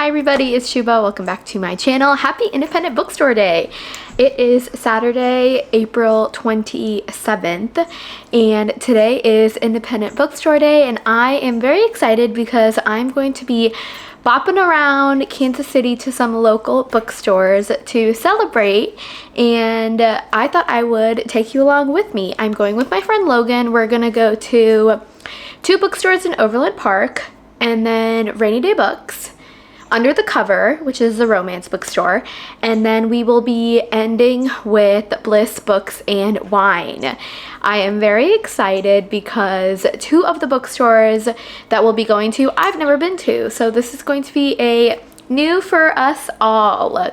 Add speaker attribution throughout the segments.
Speaker 1: Hi everybody, it's Shuba. Welcome back to my channel. Happy Independent Bookstore Day. It is Saturday, April 27th, and today is Independent Bookstore Day, and I am very excited because I'm going to be bopping around Kansas City to some local bookstores to celebrate, and I thought I would take you along with me. I'm going with my friend Logan. We're gonna go to two bookstores in Overland Park, and then Rainy Day Books, Under the Cover, which is a romance bookstore, and then we will be ending with Bliss Books and Wine. I am very excited because two of the bookstores that we'll be going to I've never been to, so this is going to be a new for us all.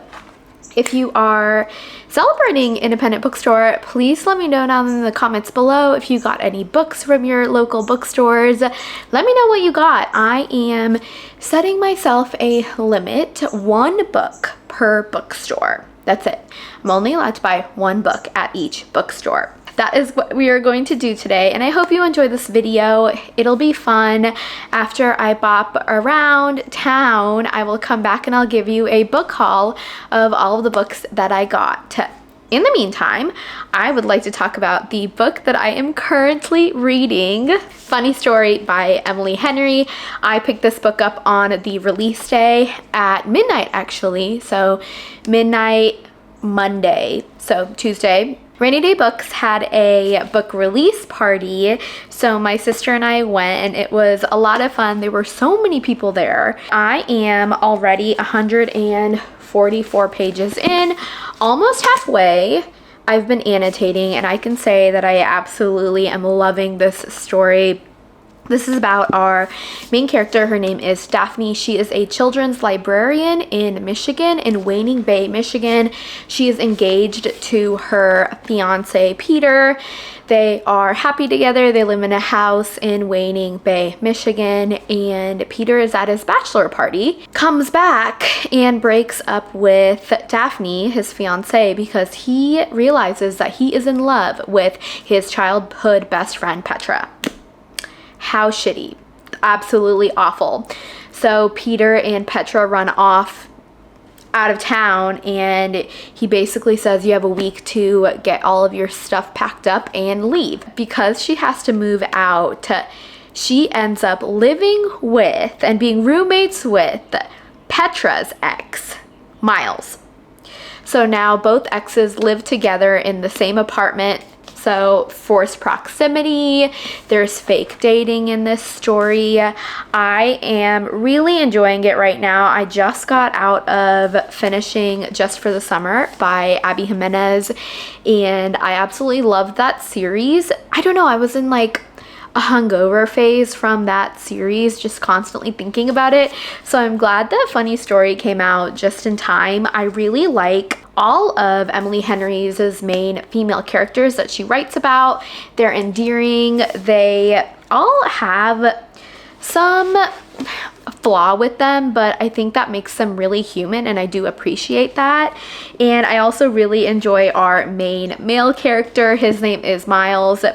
Speaker 1: If you are celebrating Independent Bookstore, please let me know down in the comments below if you got any books from your local bookstores. Let me know what you got. I am setting myself a limit, one book per bookstore. That's it. I'm only allowed to buy one book at each bookstore. That is what we are going to do today, and I hope you enjoy this video. It'll be fun. After I bop around town, I will come back and I'll give you a book haul of all of the books that I got. In the meantime, I would like to talk about the book that I am currently reading, Funny Story by Emily Henry. I picked this book up on the release day at midnight, actually, so midnight Monday, so Tuesday. Rainy Day Books had a book release party, so my sister and I went, and it was a lot of fun. There were so many people there. I am already 144 pages in, almost halfway. I've been annotating, and I can say that I absolutely am loving this story. This is about our main character. Her name is Daphne. She is a children's librarian in Michigan, in Waning Bay, Michigan. She is engaged to her fiance, Peter. They are happy together. They live in a house in Waning Bay, Michigan, and Peter is at his bachelor party, comes back and breaks up with Daphne, his fiance, because he realizes that he is in love with his childhood best friend, Petra. How shitty. Absolutely awful. So Peter and Petra run off out of town, and he basically says you have a week to get all of your stuff packed up and leave. Because she has to move out, she ends up living with and being roommates with Petra's ex, Miles. So now both exes live together in the same apartment. So forced proximity, there's fake dating in this story. I am really enjoying it right now. I just got out of finishing Just for the Summer by Abby Jimenez, and I absolutely loved that series. I don't know, I was in like a hungover phase from that series, just constantly thinking about it. So I'm glad that Funny Story came out just in time. I really like all of Emily Henry's main female characters that she writes about. They're endearing. They all have some flaw with them, but I think that makes them really human, and I do appreciate that. And I also really enjoy our main male character. His name is Miles.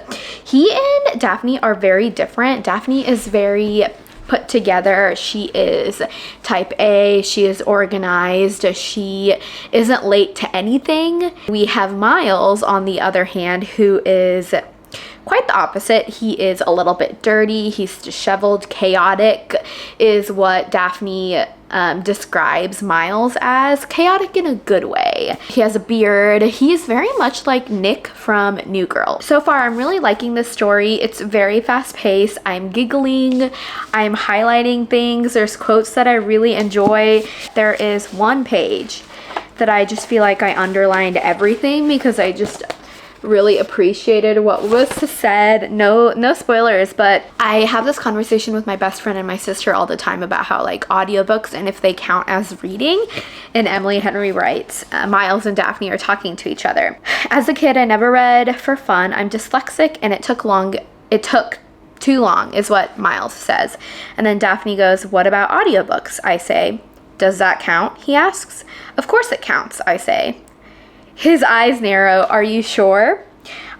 Speaker 1: He and Daphne are very different. Daphne is very put together. She is type A, she is organized, she isn't late to anything. We have Miles, on the other hand, who is quite the opposite. He is a little bit dirty, he's disheveled, chaotic is what Daphne describes Miles as. Chaotic in a good way. He has a beard. He's very much like Nick from New Girl. So far, I'm really liking this story. It's very fast paced. I'm giggling. I'm highlighting things. There's quotes that I really enjoy. There is one page that I just feel like I underlined everything because I just really appreciated what was said. No spoilers, but I have this conversation with my best friend and my sister all the time about how like audiobooks and if they count as reading. And Emily Henry writes, Miles and Daphne are talking to each other. As a kid, I never read for fun. I'm dyslexic, and it took too long is what Miles says. And then Daphne goes, what about audiobooks? I say. Does that count? He asks. Of course it counts, I say. His eyes narrow. Are you sure?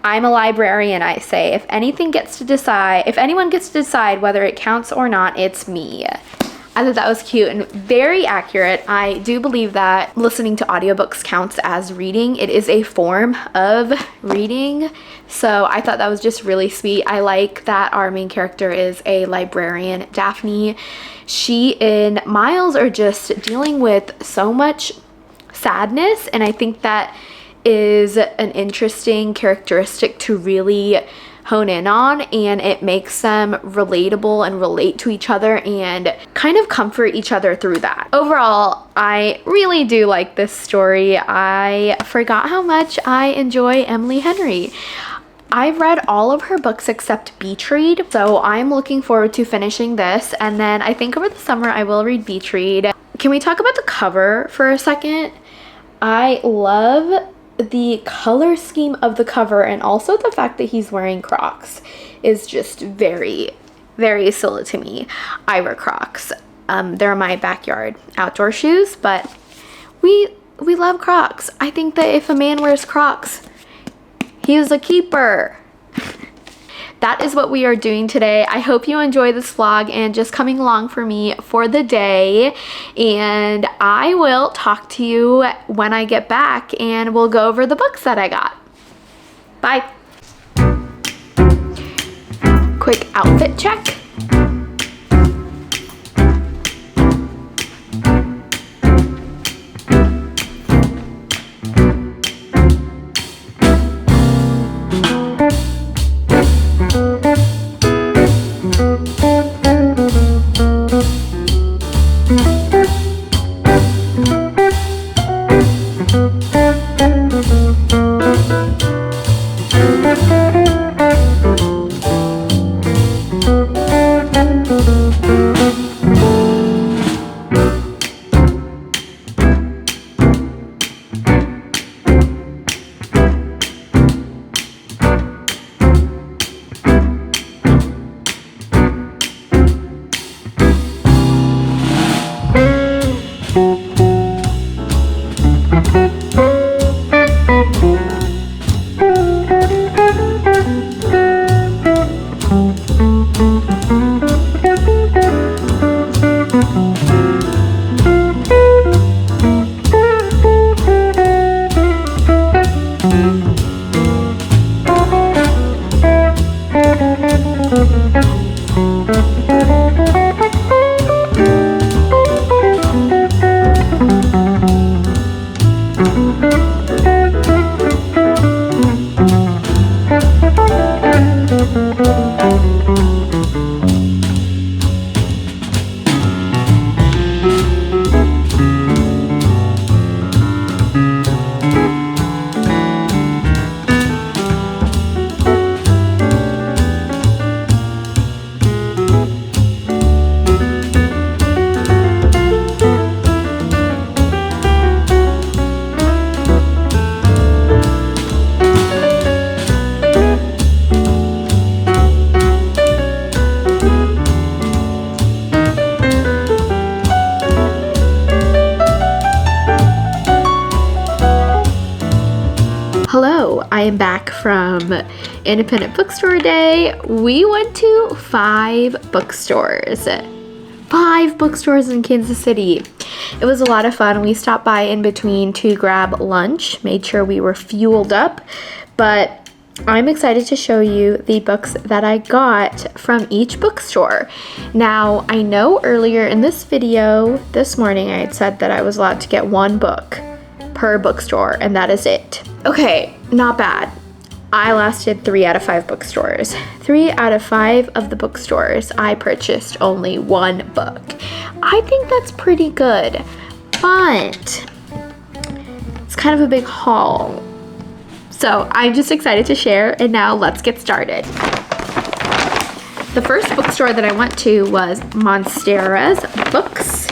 Speaker 1: I'm a librarian, I say. If anyone gets to decide whether it counts or not, it's me. I thought that was cute and very accurate. I do believe that listening to audiobooks counts as reading. It is a form of reading. So I thought that was just really sweet. I like that our main character is a librarian, Daphne. She and Miles are just dealing with so much sadness, and I think that is an interesting characteristic to really hone in on, and it makes them relatable and relate to each other and kind of comfort each other through that. Overall, I really do like this story. I forgot how much I enjoy Emily Henry. I've read all of her books except Beach Read, so I'm looking forward to finishing this, and then I think over the summer I will read Beach Read. Can we talk about the cover for a second? I love the color scheme of the cover, and also the fact that he's wearing Crocs is just very, very silly to me. I wear Crocs. They're my backyard outdoor shoes, but we love Crocs. I think that if a man wears Crocs, he's a keeper. That is what we are doing today. I hope you enjoy this vlog and just coming along for me for the day. And I will talk to you when I get back and we'll go over the books that I got. Bye. Quick outfit check. Hello, I am back from Independent Bookstore Day. We went to 5 bookstores. 5 bookstores in Kansas City. It was a lot of fun. We stopped by in between to grab lunch, made sure we were fueled up, but I'm excited to show you the books that I got from each bookstore. Now, I know earlier in this video this morning I had said that I was allowed to get 1 book per bookstore, and that is it. Okay, not bad. I lasted 3 out of 5 bookstores. 3 out of 5 of the bookstores, I purchased only 1 book. I think that's pretty good, but it's kind of a big haul. So I'm just excited to share, and now let's get started. The first bookstore that I went to was Monstera's Books.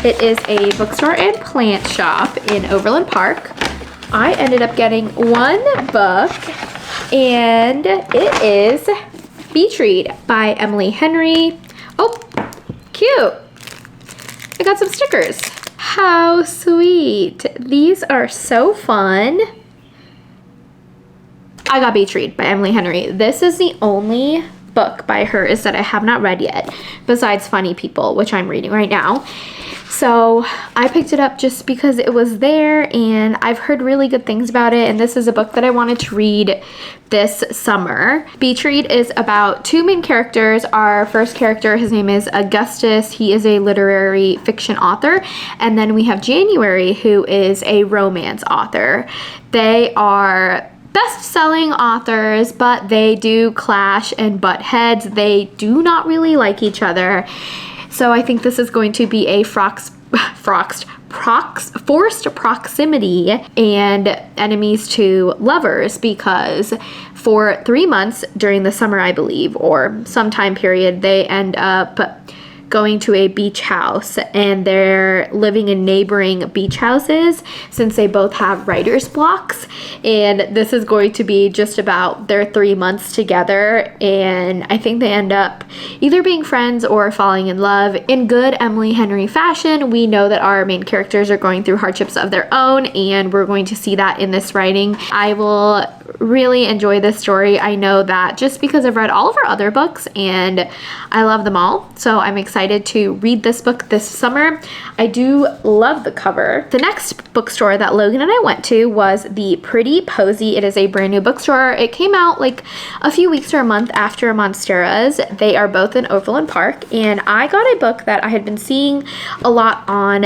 Speaker 1: It is a bookstore and plant shop in Overland Park. I ended up getting 1 book, and it is Beach Read by Emily Henry. Oh, cute. I got some stickers. How sweet. These are so fun. I got Beach Read by Emily Henry. This is the only book by her is that I have not read yet, besides Funny People, which I'm reading right now. So I picked it up just because it was there, and I've heard really good things about it, and this is a book that I wanted to read this summer. Beach Read is about two main characters. Our first character, his name is Augustus. He is a literary fiction author. And then we have January, who is a romance author. They are best-selling authors, but they do clash and butt heads. They do not really like each other. So I think this is going to be a forced proximity and enemies to lovers, because for 3 months during the summer, I believe, or some time period, they end up going to a beach house, and they're living in neighboring beach houses since they both have writer's blocks. And this is going to be just about their 3 months together, and I think they end up either being friends or falling in love. In good Emily Henry fashion, we know that our main characters are going through hardships of their own, and we're going to see that in this writing. I will really enjoy this story. I know that just because I've read all of her other books and I love them all, so I'm excited to read this book this summer. I do love the cover. The next bookstore that Logan and I went to was the Pretty Posy. It is a brand new bookstore. It came out like a few weeks or a month after Monstera's. They are both in Overland Park, and I got a book that I had been seeing a lot on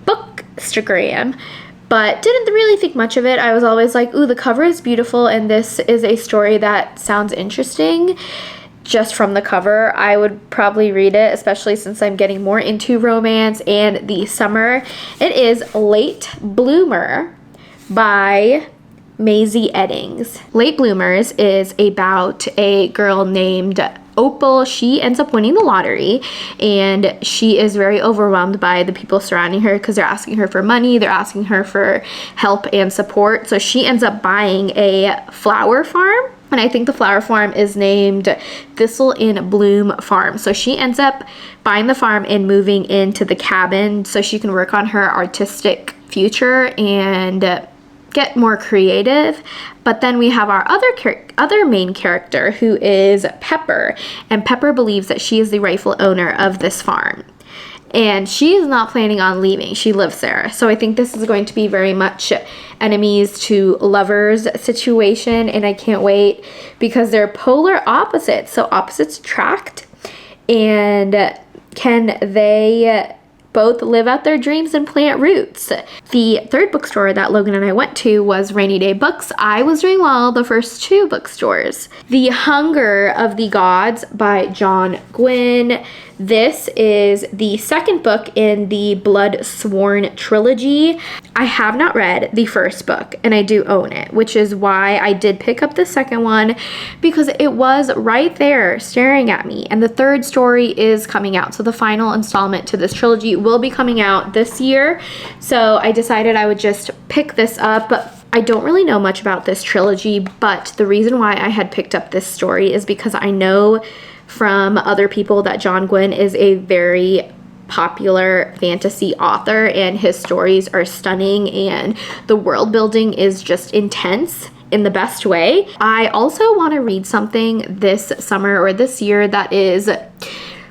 Speaker 1: Bookstagram, but didn't really think much of it. I was always like, ooh, the cover is beautiful, and this is a story that sounds interesting. Just from the cover, I would probably read it, especially since I'm getting more into romance and the summer. It is Late Bloomer by Maisie Eddings. Late Bloomers is about a girl named Opal. She ends up winning the lottery, and she is very overwhelmed by the people surrounding her because they're asking her for money, they're asking her for help and support. So she ends up buying a flower farm, and I think the flower farm is named Thistle in Bloom Farm. So she ends up buying the farm and moving into the cabin so she can work on her artistic future and get more creative. But then we have our other main character, who is Pepper, and Pepper believes that she is the rightful owner of this farm, and she is not planning on leaving. She lives there. So I think this is going to be very much enemies to lovers situation, and I can't wait because they're polar opposites. So opposites attract, and can they both live out their dreams and plant roots? The third bookstore that Logan and I went to was Rainy Day Books. I was doing well the first two bookstores. The Hunger of the Gods by John Gwynne. This is the second book in the Blood Sworn trilogy. I have not read the first book, and I do own it, which is why I did pick up the second one, because it was right there staring at me. And the third story is coming out, so the final installment to this trilogy will be coming out this year. So I decided I would just pick this up. I don't really know much about this trilogy, but the reason why I had picked up this story is because I know from other people that John Gwynne is a very popular fantasy author, and his stories are stunning, and the world building is just intense in the best way. I also want to read something this summer or this year that is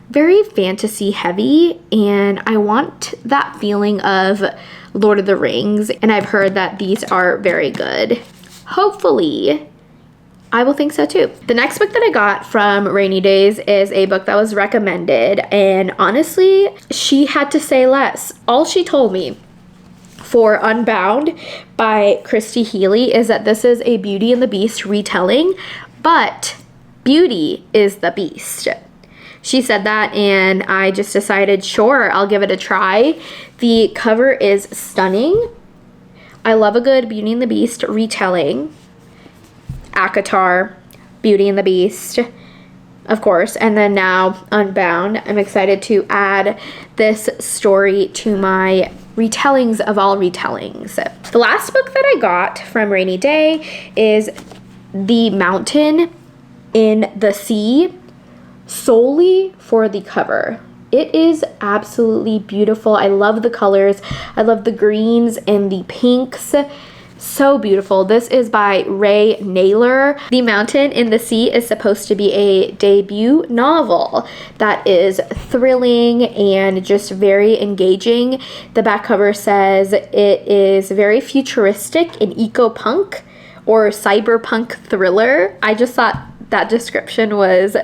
Speaker 1: very fantasy heavy, and I want that feeling of Lord of the Rings, and I've heard that these are very good. Hopefully I will think so too. The next book that I got from Rainy Days is a book that was recommended, and honestly, she had to say less. All she told me for Unbound by Christy Healy is that this is a Beauty and the Beast retelling, but Beauty is the Beast. She said that, and I just decided, sure, I'll give it a try. The cover is stunning. I love a good Beauty and the Beast retelling. ACOTAR, Beauty and the Beast, of course, and then now Unbound. I'm excited to add this story to my retellings of all retellings. The last book that I got from Rainy Day is The Mountain in the Sea, solely for the cover. It is absolutely beautiful. I love the colors. I love the greens and the pinks. So beautiful. This is by Ray Naylor. The Mountain in the Sea is supposed to be a debut novel that is thrilling and just very engaging. The back cover says it is very futuristic and eco-punk or cyberpunk thriller. I just thought that description was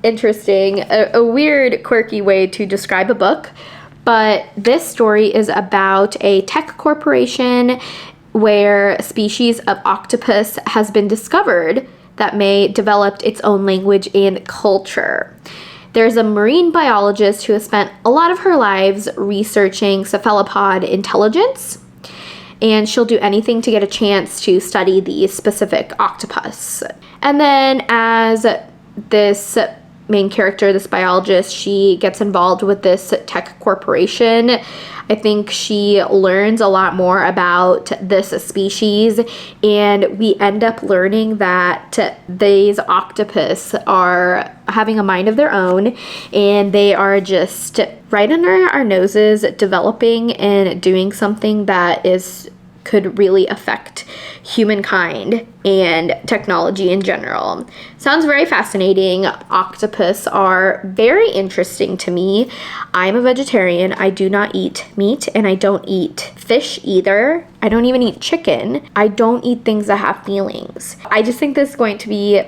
Speaker 1: interesting. A weird, quirky way to describe a book. But this story is about a tech corporation where a species of octopus has been discovered that may develop its own language and culture. There's a marine biologist who has spent a lot of her lives researching cephalopod intelligence, and she'll do anything to get a chance to study the specific octopus. And then as this main character, this biologist, she gets involved with this tech corporation, I think she learns a lot more about this species, and we end up learning that these octopus are having a mind of their own, and they are just right under our noses developing and doing something that could really affect humankind and technology in general. Sounds very fascinating. Octopus are very interesting to me. I'm a vegetarian. I do not eat meat, and I don't eat fish either. I don't even eat chicken. I don't eat things that have feelings. I just think this is going to be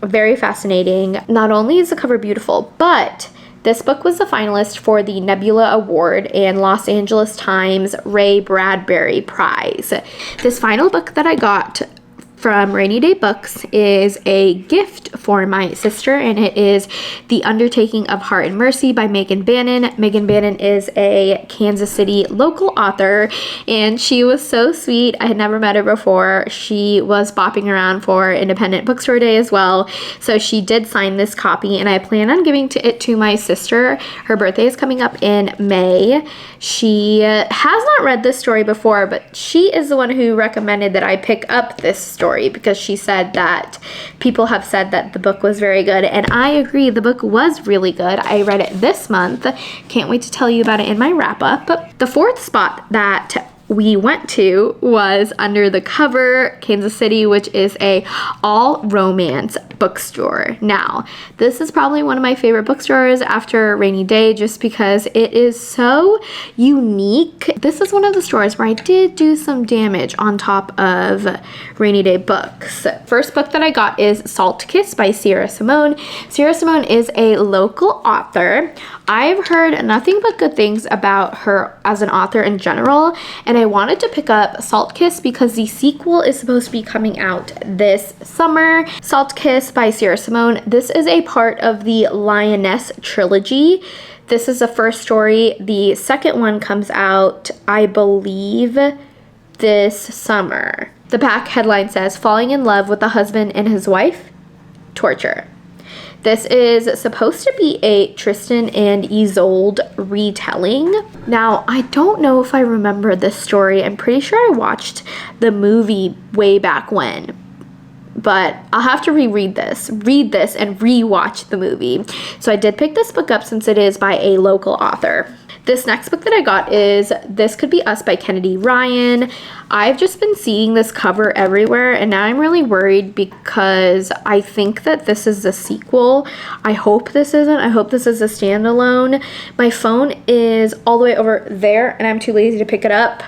Speaker 1: very fascinating. Not only is the cover beautiful, but this book was a finalist for the Nebula Award and Los Angeles Times Ray Bradbury Prize. This final book that I got from Rainy Day Books is a gift for my sister, and it is The Undertaking of Heart and Mercy by Megan Bannon. Megan Bannon is a Kansas City local author, and she was so sweet. I had never met her before. She was bopping around for Independent Bookstore Day as well, so she did sign this copy, and I plan on giving it to my sister. Her birthday is coming up in May. She has not read this story before, but she is the one who recommended that I pick up this story because she said that people have said that the book was very good, and I agree, the book was really good. I read it this month. Can't wait to tell you about it in my wrap-up. The fourth spot that we went to was Under the Cover, Kansas City, which is a all-romance bookstore. Now, this is probably one of my favorite bookstores after Rainy Day just because it is so unique. This is one of the stores where I did do some damage on top of Rainy Day Books. First book that I got is Salt Kiss by Sierra Simone. Sierra Simone is a local author. I've heard nothing but good things about her as an author in general, and I wanted to pick up Salt Kiss because the sequel is supposed to be coming out this summer. Salt Kiss by Sierra Simone. This is a part of the Lioness trilogy. This is the first story. The second one comes out, I believe, this summer. The back headline says, Falling in Love with the Husband and His Wife? Torture. This is supposed to be a Tristan and Isolde retelling. Now, I don't know if I remember this story. I'm pretty sure I watched the movie way back when, but I'll have to read this and rewatch the movie. So I did pick this book up since it is by a local author. This next book that I got is This Could Be Us by Kennedy Ryan. I've just been seeing this cover everywhere, and now I'm really worried because I think that this is the sequel. I hope this isn't. I hope this is a standalone. My phone is all the way over there, and I'm too lazy to pick it up.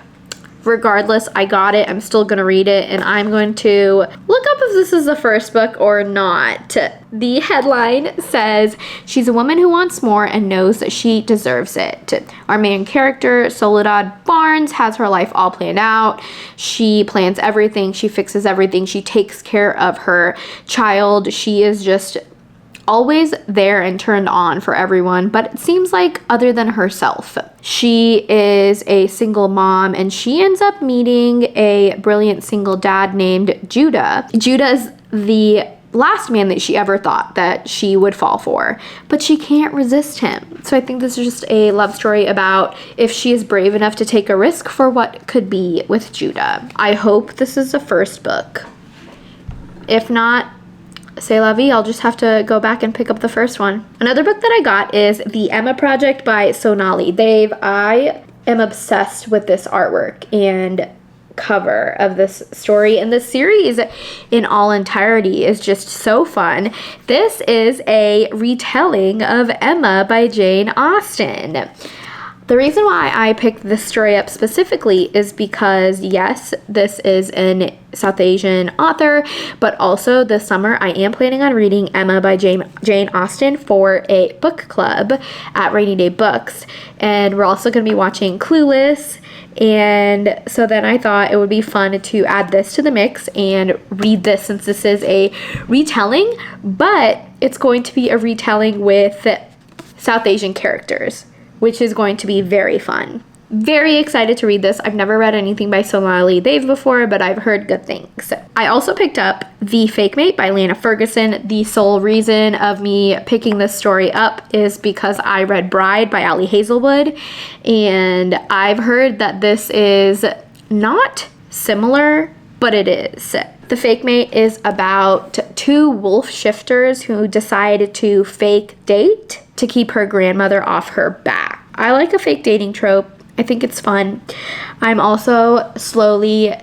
Speaker 1: Regardless, I got it. I'm still going to read it, and I'm going to look up if this is the first book or not. The headline says, She's a woman who wants more and knows that she deserves it. Our main character, Soledad Barnes, has her life all planned out. She plans everything. She fixes everything. She takes care of her child. She is just always there and turned on for everyone, but it seems like other than herself. She is a single mom, and she ends up meeting a brilliant single dad named Judah. Judah is the last man that she ever thought that she would fall for, but she can't resist him. So I think this is just a love story about if she is brave enough to take a risk for what could be with Judah. I hope this is the first book. If not, c'est la vie, I'll just have to go back and pick up the first one. Another book that I got is The Emma Project by Sonali Dev. I am obsessed with this artwork, and cover of this story, and the series in all entirety is just so fun. This is a retelling of Emma by Jane Austen. The reason why I picked this story up specifically is because, yes, this is an South Asian author, but also this summer I am planning on reading Emma by Jane Austen for a book club at Rainy Day Books. And we're also going to be watching Clueless. And so then I thought it would be fun to add this to the mix and read this, since this is a retelling, but it's going to be a retelling with South Asian characters, which is going to be very fun. Very excited to read this. I've never read anything by Sonali Dev before, but I've heard good things. I also picked up The Fake Mate by Lana Ferguson. The sole reason of me picking this story up is because I read Bride by Ali Hazelwood, and I've heard that this is not similar, but it is. The Fake Mate is about two wolf shifters who decide to fake date to keep her grandmother off her back. I like a fake dating trope. I think it's fun. I'm also slowly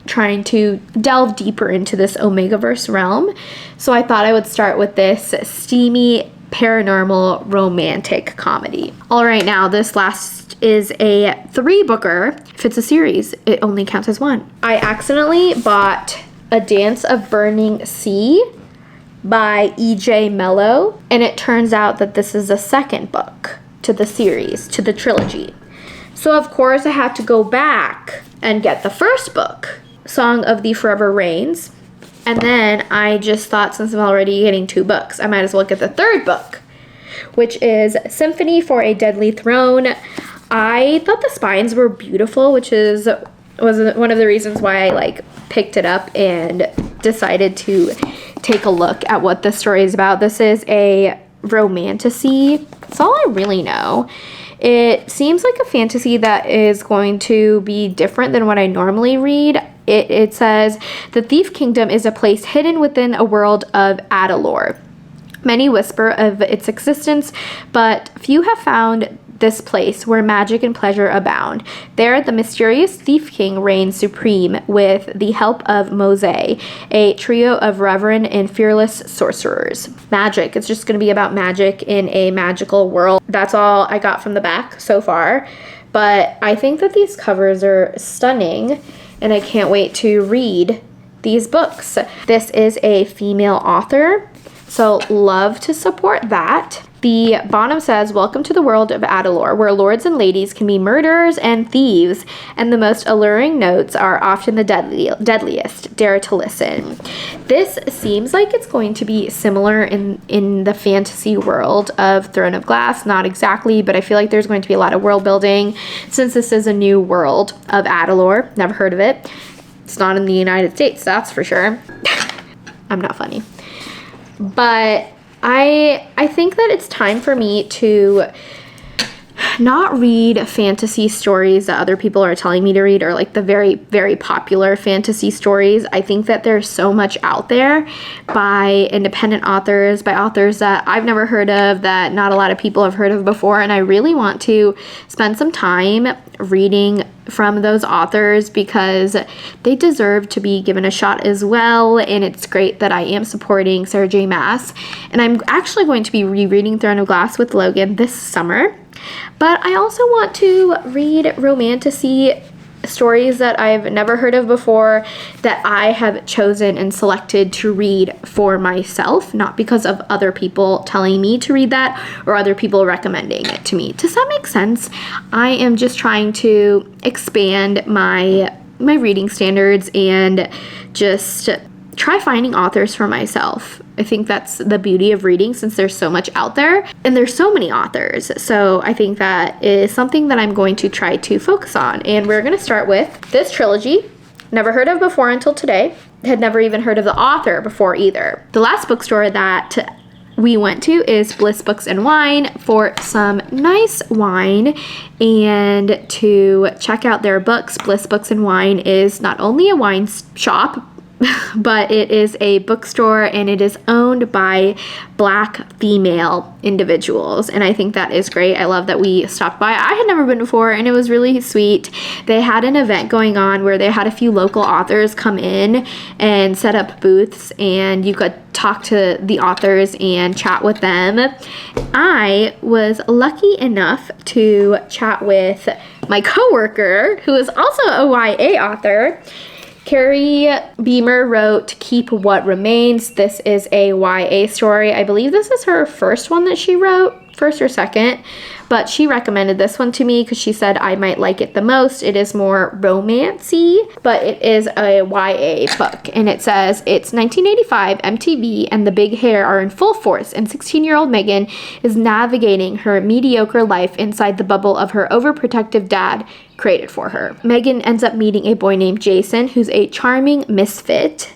Speaker 1: trying to delve deeper into this Omegaverse realm, so I thought I would start with this steamy paranormal romantic comedy. All right, now this last is a 3-booker. If it's a series, it only counts as one. I accidentally bought A Dance of Burning Sea by E.J. Mello, and it turns out that this is the second book to the series, to the trilogy. So of course I had to go back and get the first book, Song of the Forever Rains, and then I just thought, since I'm already getting 2 books, I might as well get the third book, which is Symphony for a Deadly Throne. I thought the spines were beautiful, which was one of the reasons why I picked it up and decided to take a look at what this story is about. This is a romantasy. That's all I really know. It seems like a fantasy that is going to be different than what I normally read. It says, the Thief Kingdom is a place hidden within a world of Adalor. Many whisper of its existence, but few have found this place where magic and pleasure abound. There, the mysterious Thief King reigns supreme with the help of Mose, a trio of reverend and fearless sorcerers. Magic. It's just going to be about magic in a magical world. That's all I got from the back so far. But I think that these covers are stunning, and I can't wait to read these books. This is a female author, so love to support that. The bottom says, welcome to the world of Adalor, where lords and ladies can be murderers and thieves, and the most alluring notes are often the deadliest. Dare to listen. This seems like it's going to be similar in the fantasy world of Throne of Glass. Not exactly, but I feel like there's going to be a lot of world building, since this is a new world of Adalor. Never heard of it. It's not in the United States, that's for sure. I'm not funny. But I think that it's time for me to not read fantasy stories that other people are telling me to read, or the very, very popular fantasy stories. I think that there's so much out there by independent authors, by authors that I've never heard of, that not a lot of people have heard of before, and I really want to spend some time reading from those authors because they deserve to be given a shot as well. And it's great that I am supporting Sarah J. Maas, and I'm actually going to be rereading Throne of Glass with Logan this summer. But I also want to read romantasy stories that I've never heard of before, that I have chosen and selected to read for myself, not because of other people telling me to read that or other people recommending it to me. Does that make sense? I am just trying to expand my reading standards and just try finding authors for myself. I think that's the beauty of reading, since there's so much out there and there's so many authors. So I think that is something that I'm going to try to focus on. And we're going to start with this trilogy. Never heard of before until today. Had never even heard of the author before either. The last bookstore that we went to is Bliss Books and Wine for some nice wine and to check out their books. Bliss Books and Wine is not only a wine shop, but it is a bookstore and it is owned by Black female individuals, and I think that is great. I love that we stopped by. I had never been before, and it was really sweet. They had an event going on where they had a few local authors come in and set up booths, and you could talk to the authors and chat with them. I was lucky enough to chat with my coworker, who is also a YA author. Carrie Beamer wrote Keep What Remains. This is a YA story. I believe this is her first one that she wrote, first or second, but she recommended this one to me because she said I might like it the most. It is more romancy, but it is a YA book, and it says it's 1985, MTV and the big hair are in full force, and 16-year-old Megan is navigating her mediocre life inside the bubble of her overprotective dad created for her. Megan ends up meeting a boy named Jason, who's a charming misfit,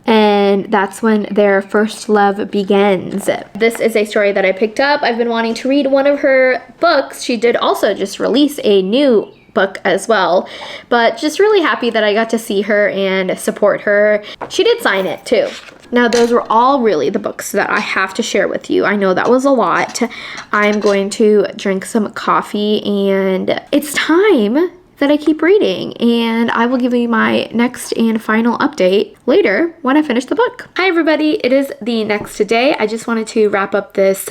Speaker 1: and that's when their first love begins. This is a story that I picked up. I've been wanting to read one of her books. She did also just release a new book as well, but just really happy that I got to see her and support her. She did sign it too. Now, those were all really the books that I have to share with you. I know that was a lot. I'm going to drink some coffee, and it's time that I keep reading, and I will give you my next and final update later when I finish the book. Hi everybody, it is the next day. I just wanted to wrap up this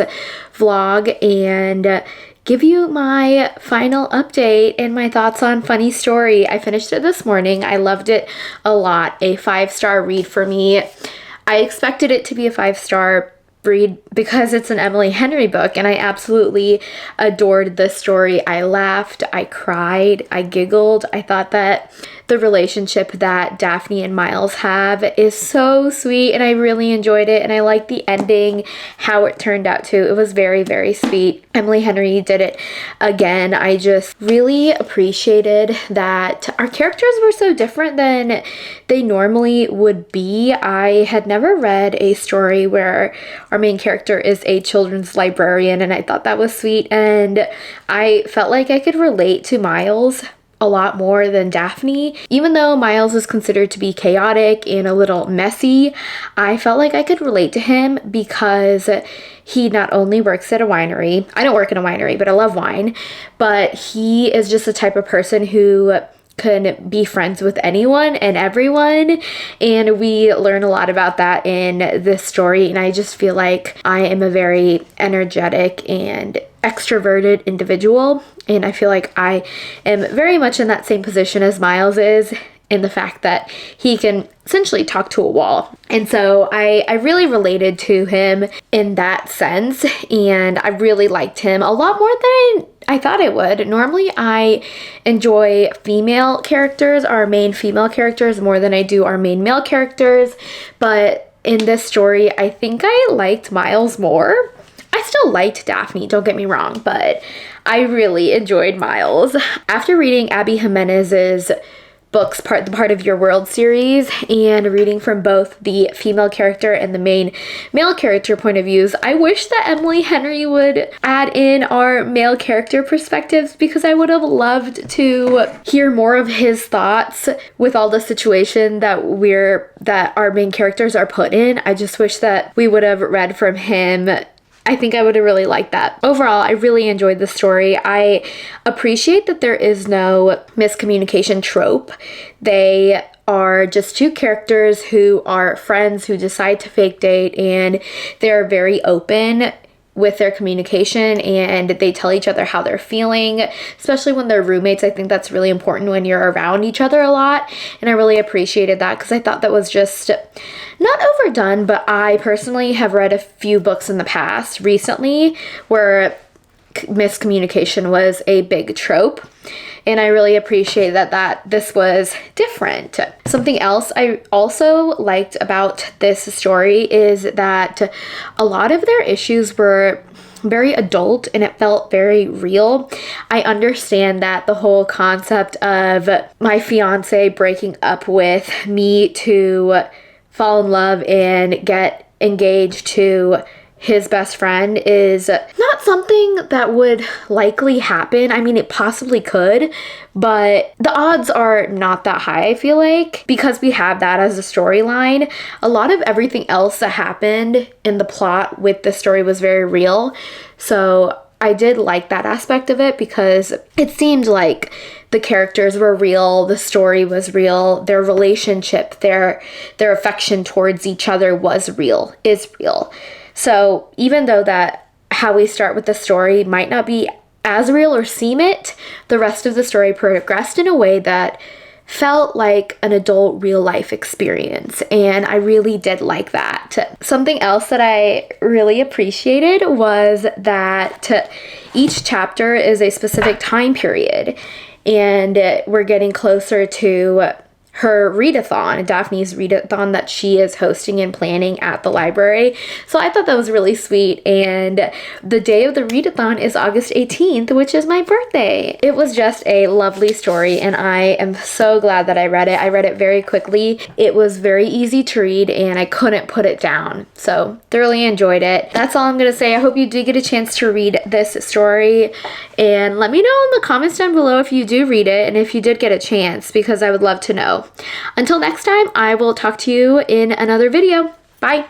Speaker 1: vlog and give you my final update and my thoughts on Funny Story. I finished it this morning. I loved it a lot. A 5-star read for me. I expected it to be a 5-star read because it's an Emily Henry book, and I absolutely adored the story. I laughed, I cried, I giggled. I thought that the relationship that Daphne and Miles have is so sweet, and I really enjoyed it, and I liked the ending, how it turned out too. It was very, very sweet. Emily Henry did it again. I just really appreciated that our characters were so different than they normally would be. I had never read a story where our main character is a children's librarian, and I thought that was sweet, and I felt like I could relate to Miles a lot more than Daphne. Even though Miles is considered to be chaotic and a little messy, I felt like I could relate to him because he not only works at a winery. I don't work in a winery, but I love wine. But he is just the type of person who can be friends with anyone and everyone, and we learn a lot about that in this story, and I just feel like I am a very energetic and extroverted individual, and I feel like I am very much in that same position as Miles is, in the fact that he can essentially talk to a wall. And so I really related to him in that sense, and I really liked him a lot more than I thought I would. Normally I enjoy female characters, our main female characters, more than I do our main male characters, but in this story I think I liked Miles more. I still liked Daphne, don't get me wrong, but I really enjoyed Miles. After reading Abby Jimenez's books, the Part of Your World series, and reading from both the female character and the main male character point of views, I wish that Emily Henry would add in our male character perspectives, because I would have loved to hear more of his thoughts with all the situation that our main characters are put in. I just wish that we would have read from him. I think I would have really liked that. Overall, I really enjoyed the story. I appreciate that there is no miscommunication trope. They are just two characters who are friends who decide to fake date, and they're very open with their communication, and they tell each other how they're feeling, especially when they're roommates. I think that's really important when you're around each other a lot, and I really appreciated that because I thought that was just not overdone. But I personally have read a few books in the past recently where miscommunication was a big trope, and I really appreciate that this was different. Something else I also liked about this story is that a lot of their issues were very adult, and it felt very real. I understand that the whole concept of my fiance breaking up with me to fall in love and get engaged to his best friend is not something that would likely happen. I mean, it possibly could, but the odds are not that high, I feel like, because we have that as a storyline. A lot of everything else that happened in the plot with the story was very real. So I did like that aspect of it because it seemed like the characters were real, the story was real, their relationship, their affection towards each other was real, is real. So even though that how we start with the story might not be as real or seem it, the rest of the story progressed in a way that felt like an adult real life experience, and I really did like that. Something else that I really appreciated was that each chapter is a specific time period, and we're getting closer to her readathon, Daphne's readathon that she is hosting and planning at the library. So I thought that was really sweet. And the day of the readathon is August 18th, which is my birthday. It was just a lovely story, and I am so glad that I read it. I read it very quickly. It was very easy to read, and I couldn't put it down. So thoroughly enjoyed it. That's all I'm gonna say. I hope you did get a chance to read this story, and let me know in the comments down below if you do read it and if you did get a chance, because I would love to know. Until next time, I will talk to you in another video. Bye!